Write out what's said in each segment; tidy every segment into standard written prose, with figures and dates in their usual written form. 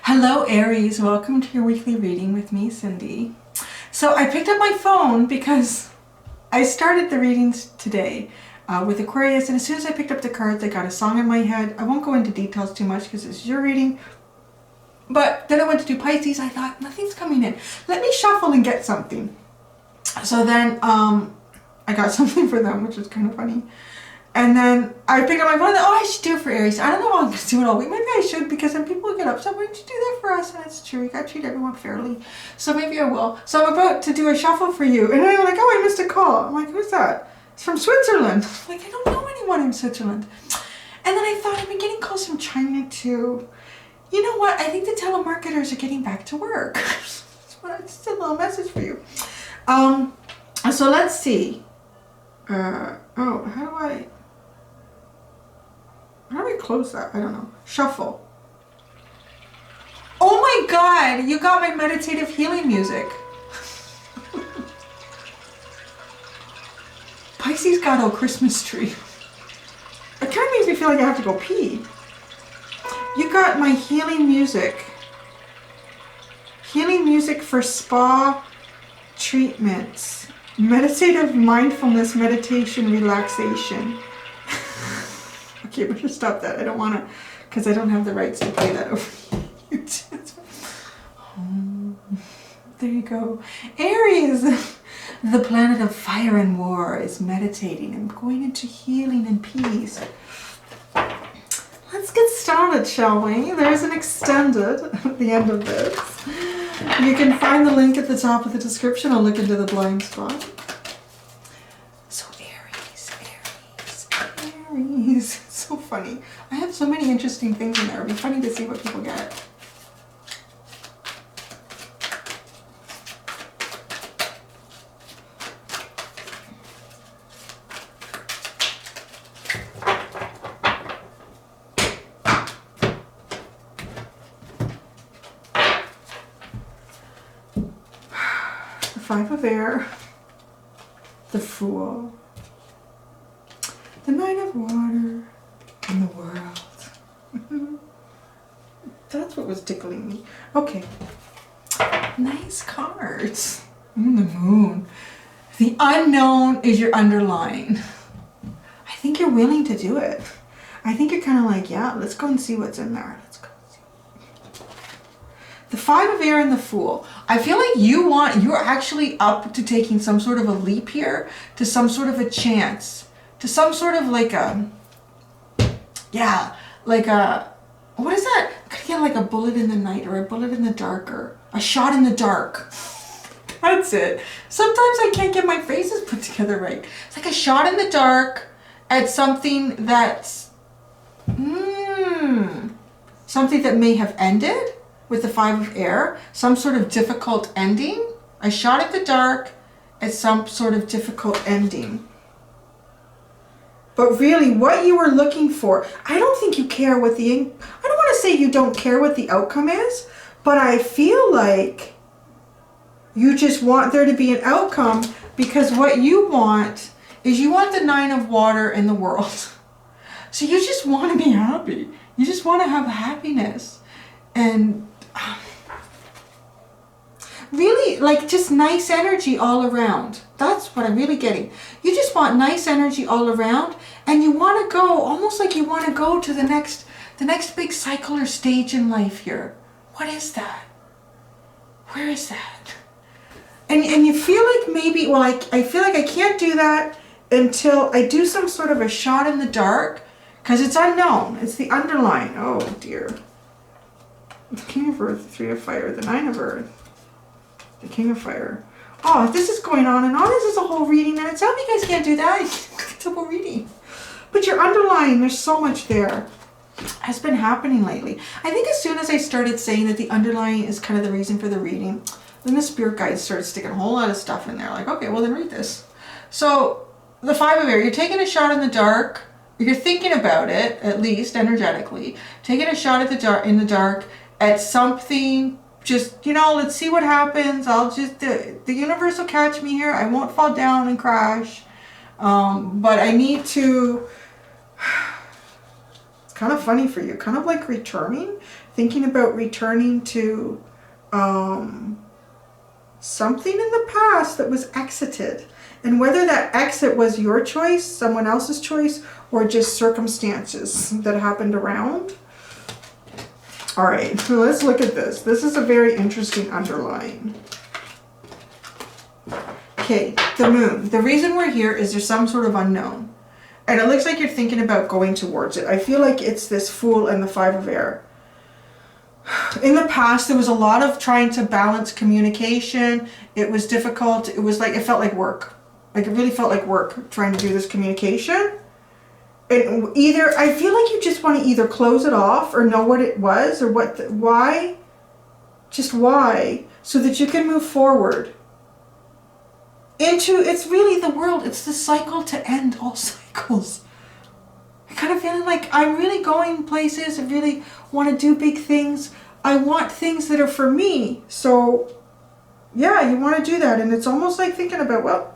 Hello Aries, welcome to your weekly reading with me, Cindy. So I picked up my phone because I started the readings today with Aquarius, and as soon as I picked up the cards I got a song in my head. I won't go into details too much because it's your reading, but then I went to do Pisces. I thought nothing's coming in, let me shuffle and get something. So then I got something for them, which was kind of funny. And then I picked up my phone and I should do it for Aries. I don't know how I'm going to do it all week. Maybe I should, because then people will get upset. Why don't you do that for us? And it's true. You got to treat everyone fairly. So maybe I will. So I'm about to do a shuffle for you. And I'm like, oh, I missed a call. I'm like, who's that? It's from Switzerland. I'm like, I don't know anyone in Switzerland. And then I thought, I've been getting calls from China too. You know what? I think the telemarketers are getting back to work. It's a little message for you. So let's see. How do I close that? I don't know. Shuffle. Oh my God, you got my meditative healing music. Pisces got a Christmas tree. It kind of makes me feel like I have to go pee. You got my healing music. Healing music for spa treatments. Meditative mindfulness, meditation, relaxation. Okay, but just stop that. I don't want to, because I don't have the rights to play that over YouTube. There you go. Aries, the planet of fire and war, is meditating and going into healing and peace. Let's get started, shall we? There's an extended at the end of this. You can find the link at the top of the description. I'll look into the blind spot. So Aries. It's so funny. I have so many interesting things in there. It'd be funny to see what people get. The Five of Air, the Fool, the Nine of Water, and the World. That's what was tickling me. Okay. Nice cards. The Moon. The unknown is your underlying. I think you're willing to do it. I think you're kind of like, yeah, let's go and see what's in there. Let's go and see. The Five of Air and the Fool. I feel like you're actually up to taking some sort of a leap here, to some sort of a chance, to some sort of like a, what is that? Could you get like a bullet in the night, or a bullet in the dark, or a shot in the dark? That's it. Sometimes I can't get my phrases put together right. It's like a shot in the dark at something that's, something that may have ended with the Five of Air. Some sort of difficult ending. A shot at the dark at some sort of difficult ending. But really, what you were looking for, I don't think you care what I don't want to say you don't care what the outcome is, but I feel like you just want there to be an outcome, because what you want is you want the Nine of Water in the world. So you just want to be happy. You just want to have happiness. And really, like, just nice energy all around. That's what I'm really getting. You just want nice energy all around, and you want to go, almost like you want to go to the next big cycle or stage in life here. What is that? Where is that? And you feel like maybe, well, I feel like I can't do that until I do some sort of a shot in the dark, because it's unknown. It's the underlying. Oh dear. The King of Earth, the Three of Fire, the Nine of Earth, the King of Fire. Oh, this is going on and on. This is a whole reading, and it's not you guys can't do that. Double reading. But your underlying, there's so much there. Has been happening lately. I think as soon as I started saying that the underlying is kind of the reason for the reading, then the spirit guides started sticking a whole lot of stuff in there. Like, okay, well then read this. So, the Five of Air, you're taking a shot in the dark. You're thinking about it, at least energetically. Taking a shot in the dark at something. Just, let's see what happens. I'll just, the universe will catch me here. I won't fall down and crash. But I need to, it's kind of funny for you, kind of like returning thinking about returning to something in the past that was exited. And whether that exit was your choice, someone else's choice, or just circumstances that happened around. All right, so let's look at this. This is a very interesting underline. Okay, the moon. The reason we're here is there's some sort of unknown. And it looks like you're thinking about going towards it. I feel like it's this Fool and the Five of Air. In the past, there was a lot of trying to balance communication. It was difficult. It was like, it felt like work. Like, it really felt like work trying to do this communication. And either, I feel like you just want to either close it off or know what it was or why. Just why. So that you can move forward. Into, it's really the world. It's the cycle to end all cycles. I kind of feeling like I'm really going places. I really want to do big things. I want things that are for me. So, yeah, you want to do that. And it's almost like thinking about, well,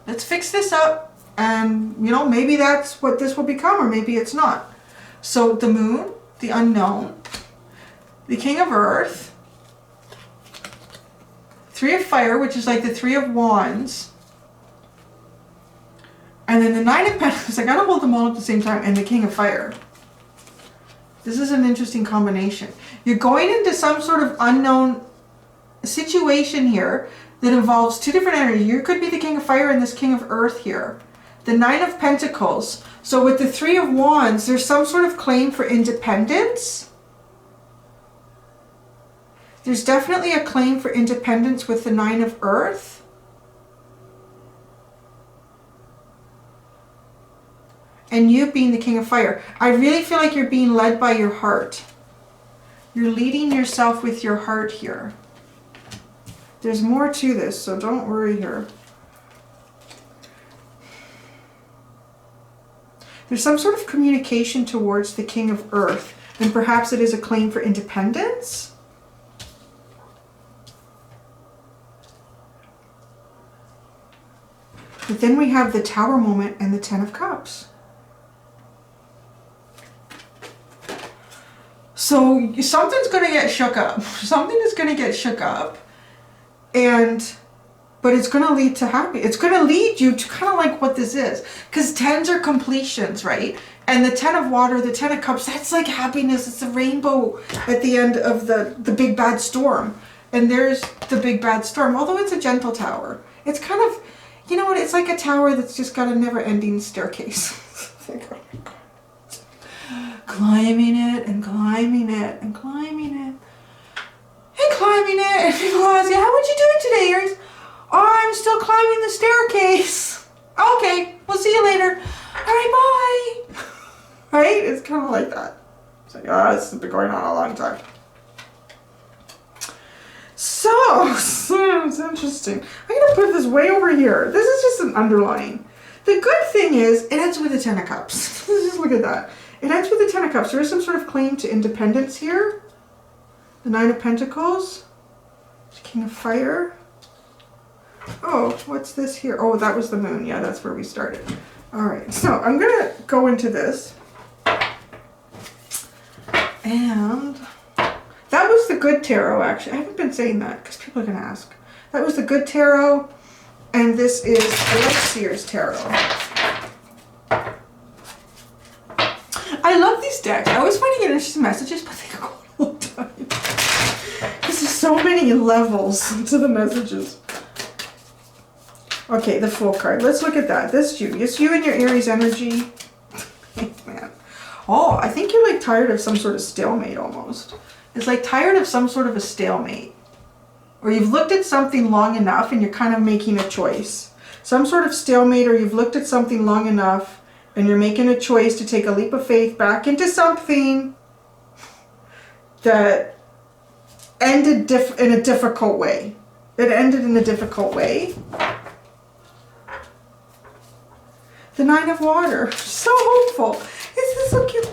let's fix this up. And, you know, maybe that's what this will become, or maybe it's not. So the moon, the unknown, the King of Earth, Three of Fire, which is like the Three of Wands, and then the Nine of Pentacles. I gotta hold them all at the same time, and the King of Fire. This is an interesting combination. You're going into some sort of unknown situation here that involves two different energies. You could be the King of Fire and this King of Earth here. The Nine of Pentacles. So with the Three of Wands, there's some sort of claim for independence. There's definitely a claim for independence with the Nine of Earth. And you being the King of Fire. I really feel like you're being led by your heart. You're leading yourself with your heart here. There's more to this, so don't worry here. There's some sort of communication towards the King of Earth, and perhaps it is a claim for independence. But then we have the Tower moment and the Ten of Cups. So something's going to get shook up. Something is going to get shook up. But it's going to lead to happy. It's going to lead you to kind of like what this is. Because tens are completions, right? And the Ten of Water, the Ten of Cups, that's like happiness. It's a rainbow at the end of the big bad storm. And there's the big bad storm. Although it's a gentle tower. It's kind of, you know what? It's like a tower that's just got a never-ending staircase. Climbing it and climbing it and climbing it and climbing it. And people ask you, how would you do it today, Aries? Oh, I'm still climbing the staircase. Okay, we'll see you later. All right, bye. Right? It's kind of like that. It's like, oh, this has been going on a long time. So it's interesting. I'm going to put this way over here. This is just an underline. The good thing is, it ends with the Ten of Cups. Let's just look at that. It ends with the Ten of Cups. There is some sort of claim to independence here. The Nine of Pentacles. King of Fire. Oh, what's this here? Oh, that was the moon. Yeah, that's where we started. All right, so I'm going to go into this. And that was the good tarot, actually. I haven't been saying that because people are going to ask. That was the good tarot. And this is Alexier's tarot. I love these decks. I always find you get interesting messages, but they go all the time. Because there's so many levels to the messages. Okay, the Fool card. Let's look at that. This is you. It's you and your Aries energy. Man. Oh, I think you're like tired of some sort of stalemate almost. It's like tired of some sort of a stalemate. Or you've looked at something long enough and you're kind of making a choice. Some sort of stalemate, or you've looked at something long enough and you're making a choice to take a leap of faith back into something that ended in a difficult way. It ended in a difficult way. The Nine of Water. So hopeful. Isn't this so cute?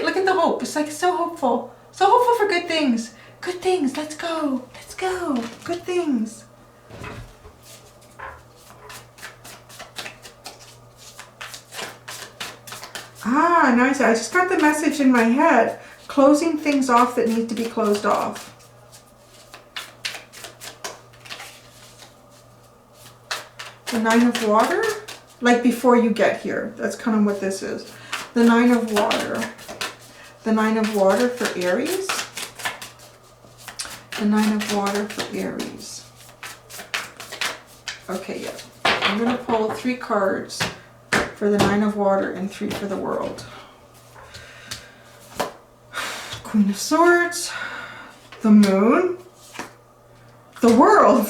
Look at the hope. It's like so hopeful. So hopeful for good things. Good things. Let's go. Let's go. Good things. Ah, nice. I just got the message in my head. closing things off that need to be closed off. The Nine of Water, like before you get here. That's kind of what this is. The Nine of Water. The Nine of Water for Aries. The Nine of Water for Aries. Okay, yeah. I'm going to pull 3 cards for the Nine of Water and 3 for the World. Queen of Swords. The Moon. The World.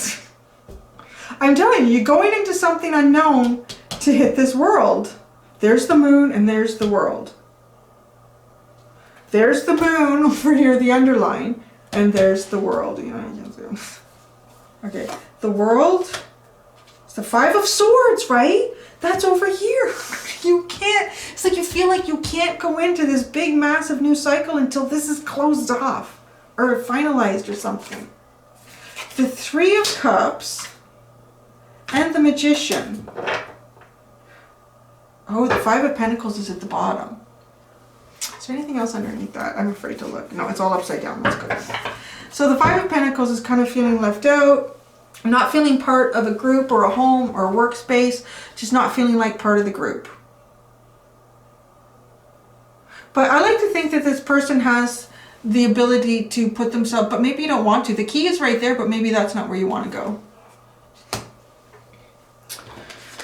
I'm telling you, you're going into something unknown to hit this world. There's the Moon and there's the World. There's the Moon over here, the underline, and there's the World. Okay, the World. It's the Five of Swords, right? That's over here. You can't, it's like you feel like you can't go into this big, massive new cycle until this is closed off or finalized or something. The Three of Cups. And the Magician. Oh, the Five of Pentacles is at the bottom. Is there anything else underneath that? I'm afraid to look. No, it's all upside down. That's good. So the Five of Pentacles is kind of feeling left out. Not feeling part of a group or a home or a workspace. Just not feeling like part of the group. But I like to think that this person has the ability to put themselves, but maybe you don't want to. The key is right there, but maybe that's not where you want to go.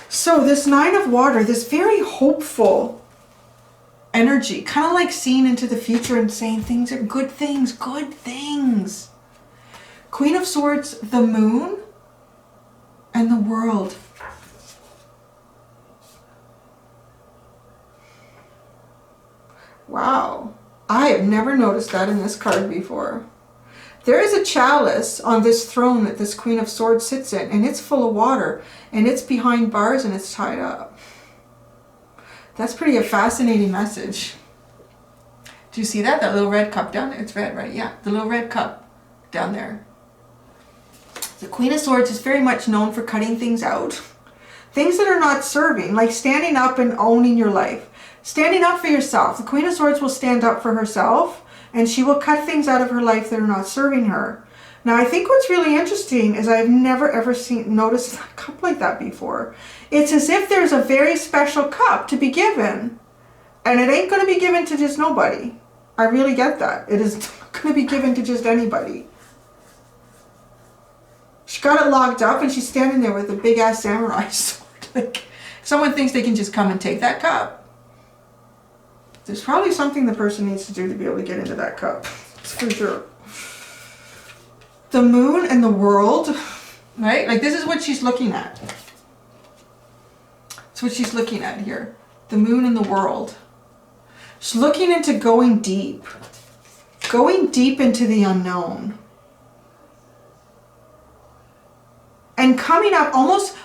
So this Nine of Water, this very hopeful energy, kind of like seeing into the future and saying things are good things, good things. Queen of Swords, the Moon, and the World. Wow, I have never noticed that in this card before. There is a chalice on this throne that this Queen of Swords sits in, and it's full of water, and it's behind bars and it's tied up. That's pretty a fascinating message. Do you see that? That little red cup down there? It's red, right? Yeah, the little red cup down there. The Queen of Swords is very much known for cutting things out. Things that are not serving, like standing up and owning your life. Standing up for yourself. The Queen of Swords will stand up for herself. And she will cut things out of her life that are not serving her. Now, I think what's really interesting is I've never ever noticed a cup like that before. It's as if there's a very special cup to be given. And it ain't going to be given to just nobody. I really get that. It is not going to be given to just anybody. She got it locked up and she's standing there with a big ass samurai sword. Like, someone thinks they can just come and take that cup. There's probably something the person needs to do to be able to get into that cup. It's for sure. The Moon and the World, right? Like this is what she's looking at. That's what she's looking at here. The Moon and the World. She's looking into going deep. Going deep into the unknown. And coming up almost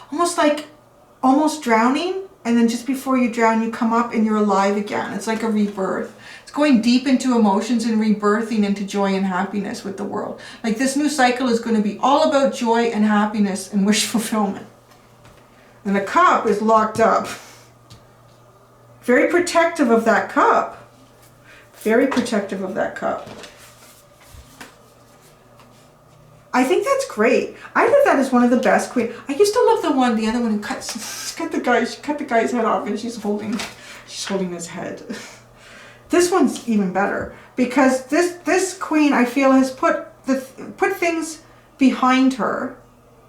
drowning. And then just before you drown, you come up and you're alive again. It's like a rebirth. It's going deep into emotions and rebirthing into joy and happiness with the world. Like this new cycle is going to be all about joy and happiness and wish fulfillment. And the cup is locked up. Very protective of that cup. Very protective of that cup. I think that's great. I think that is one of the best queen. I used to love the other one who cut the guy's head off and she's holding his head. This one's even better because this queen I feel has put things behind her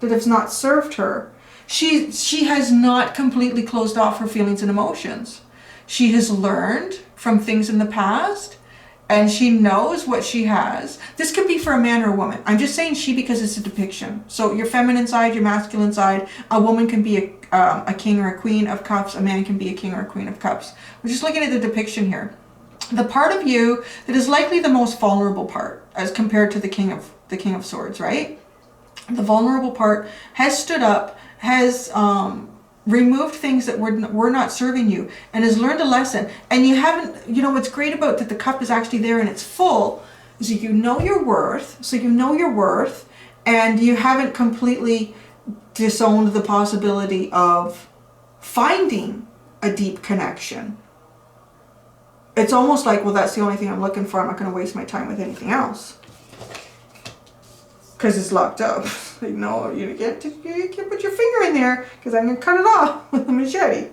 that have not served her. She has not completely closed off her feelings and emotions. She has learned from things in the past. And she knows what she has. This could be for a man or a woman. I'm just saying she because it's a depiction. So your feminine side, your masculine side, a woman can be a king or a queen of cups. A man can be a king or a queen of cups. We're just looking at the depiction here. The part of you that is likely the most vulnerable part as compared to the King of Swords, right? The vulnerable part has stood up, has removed things that were not serving you and has learned a lesson. And you haven't, what's great about that the cup is actually there and it's full is you know your worth. So you know your worth and you haven't completely disowned the possibility of finding a deep connection. it's almost like, well, that's the only thing I'm looking for. I'm not going to waste my time with anything else. Because it's locked up. Like, no, you can't put your finger in there because I'm going to cut it off with a machete.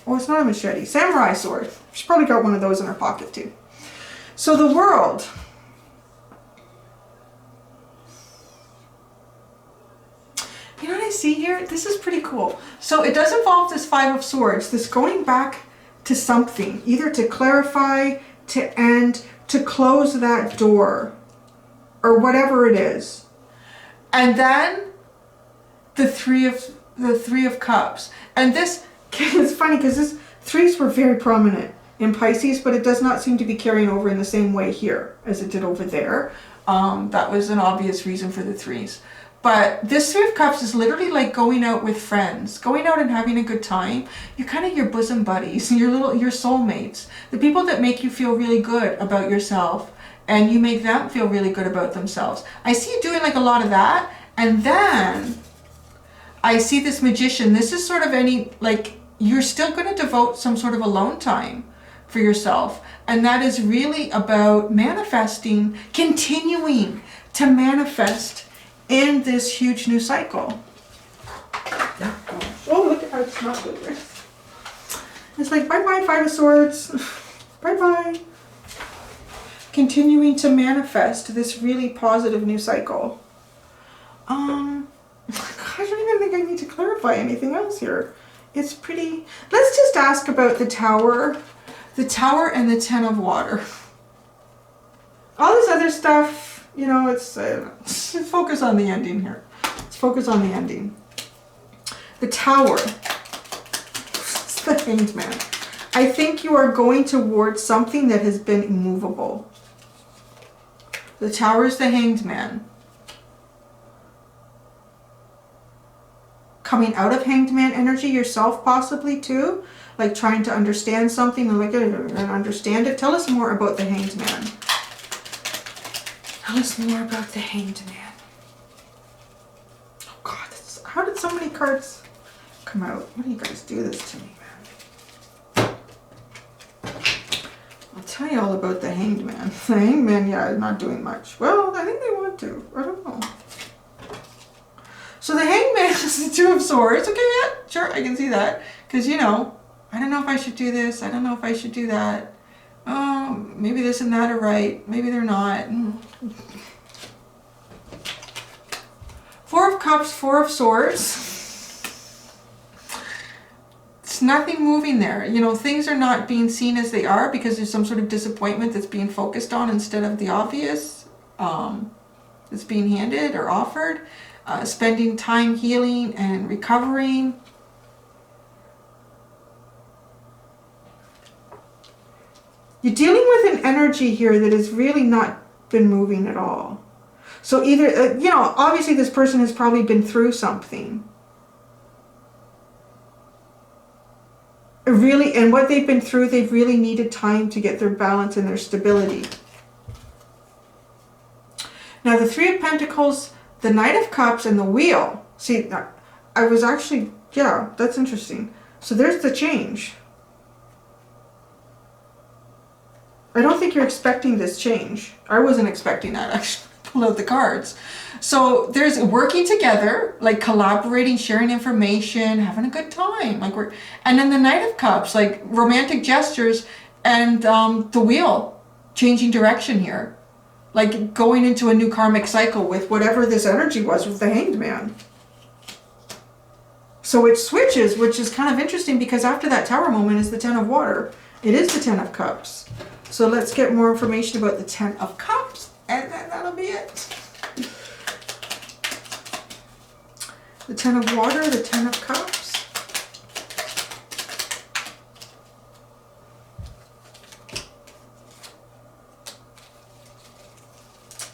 Oh, it's not a machete. Samurai sword. She's probably got one of those in her pocket too. So the world. You know what I see here? This is pretty cool. So it does involve this Five of Swords. This going back to something. Either to clarify, to end, to close that door. Or whatever it is. And then the three of Cups. And this, it's funny because this threes were very prominent in Pisces, but it does not seem to be carrying over in the same way here as it did over there. That was an obvious reason for the threes. But this Three of Cups is literally like going out with friends, going out and having a good time. You're kind of your bosom buddies, your soulmates, the people that make you feel really good about yourself. And you make them feel really good about themselves. I see you doing like a lot of that. And then I see this Magician. This is sort of like you're still going to devote some sort of alone time for yourself. And that is really about manifesting, continuing to manifest in this huge new cycle. Yeah. Oh, look at how it's not good. It's like, bye-bye, Five of Swords. Bye-bye. Continuing to manifest this really positive new cycle. I don't even think I need to clarify anything else here. It's pretty... Let's just ask about the Tower. The Tower and the Ten of Water. All this other stuff, you know, it's focus on the ending here. Let's focus on the ending. The Tower. It's the Hanged Man. I think you are going towards something that has been immovable. The Tower is the Hanged Man. Coming out of Hanged Man energy yourself possibly too. Like trying to understand something and look at it and understand it. Tell us more about the Hanged Man. Tell us more about the Hanged Man. Oh God, how did so many cards come out? Why do you guys do this to me, man? I'll tell you all about the Hanged Man. The Hanged Man, yeah, is not doing much. Well, I think they want to. I don't know. So the Hanged Man is the Two of Swords. Okay, yeah, sure, I can see that. Because, you know, I don't know if I should do this. I don't know if I should do that. Maybe this and that are right. Maybe they're not. Four of Cups, Four of Swords. It's nothing moving there. You know, things are not being seen as they are because there's some sort of disappointment that's being focused on instead of the obvious that's being handed or offered. Spending time healing and recovering. You're dealing with an energy here that has really not been moving at all. So either, you know, obviously this person has probably been through something. Really, and what they've been through, they've really needed time to get their balance and their stability. Now the Three of Pentacles, the Knight of Cups, and the Wheel. See, I was actually, yeah, that's interesting. So there's the change. I don't think you're expecting this change. I wasn't expecting that, actually. Pull out the cards. So there's working together, like collaborating, sharing information, having a good time. And then the Knight of Cups, like romantic gestures, and the Wheel, changing direction here. Like going into a new karmic cycle with whatever this energy was with the Hanged Man. So it switches, which is kind of interesting because after that Tower moment is the Ten of Water. It is the Ten of Cups. So let's get more information about the Ten of Cups, and then that'll be it. The Ten of Water, the Ten of Cups.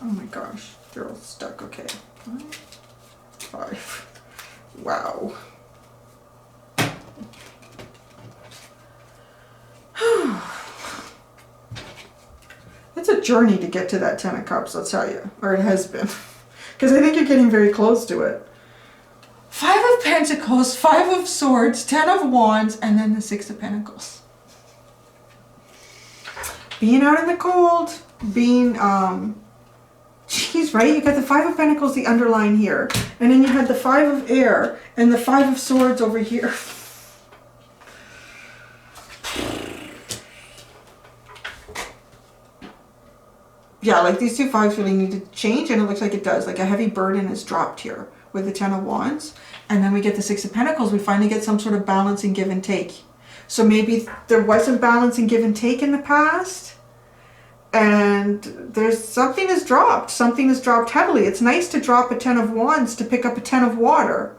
Oh my gosh, they're all stuck. Okay. 5. Wow. It's a journey to get to that Ten of Cups, I'll tell you. Or it has been. Because I think you're getting very close to it. 5 of Pentacles, 5 of Swords, 10 of Wands, and then the 6 of Pentacles. being out in the cold, being, geez, right? You got the Five of Pentacles, the underline here. And then you had the Five of Air and the Five of Swords over here. Yeah, like these two fives really need to change, and it looks like it does. Like a heavy burden is dropped here with the Ten of Wands. And then we get the Six of Pentacles. We finally get some sort of balance and give and take. So maybe there wasn't balance and give and take in the past. And there's something is dropped. Something is dropped heavily. It's nice to drop a Ten of Wands to pick up a Ten of Water.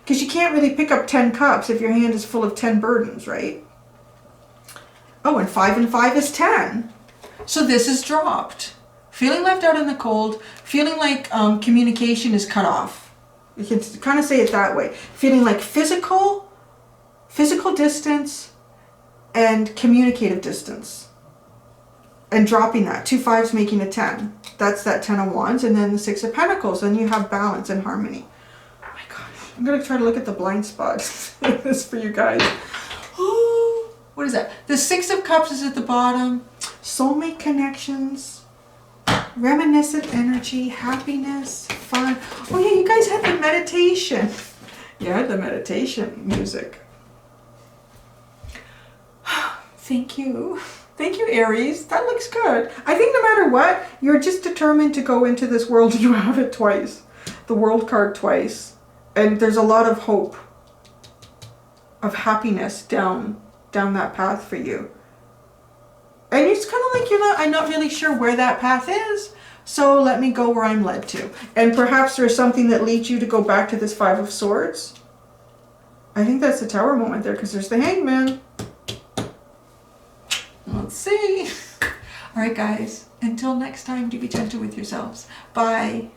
Because you can't really pick up 10 cups if your hand is full of 10 burdens, right? Oh, and 5 is 10. So this is dropped. Feeling left out in the cold. Feeling like communication is cut off. You can kind of say it that way. Feeling like physical distance and communicative distance. And dropping that. 2 5s making a 10. That's that 10 of Wands. And then the 6 of Pentacles. Then you have balance and harmony. Oh my gosh. I'm going to try to look at the blind spot. This for you guys. Oh, what is that? The 6 of Cups is at the bottom. Soulmate connections. Reminiscent energy. Happiness. Fun. Oh yeah, you guys had the meditation. You had the meditation music. Thank you. Thank you, Aries. That looks good. I think no matter what, you're just determined to go into this world, and you have it twice. The World card twice. And there's a lot of hope. Of happiness down that path for you. And it's kind of like I'm not really sure where that path is. So let me go where I'm led to. And perhaps there's something that leads you to go back to this Five of Swords. I think that's the Tower moment there, because there's the Hangman. Let's see. All right, guys. Until next time, do be gentle with yourselves. Bye.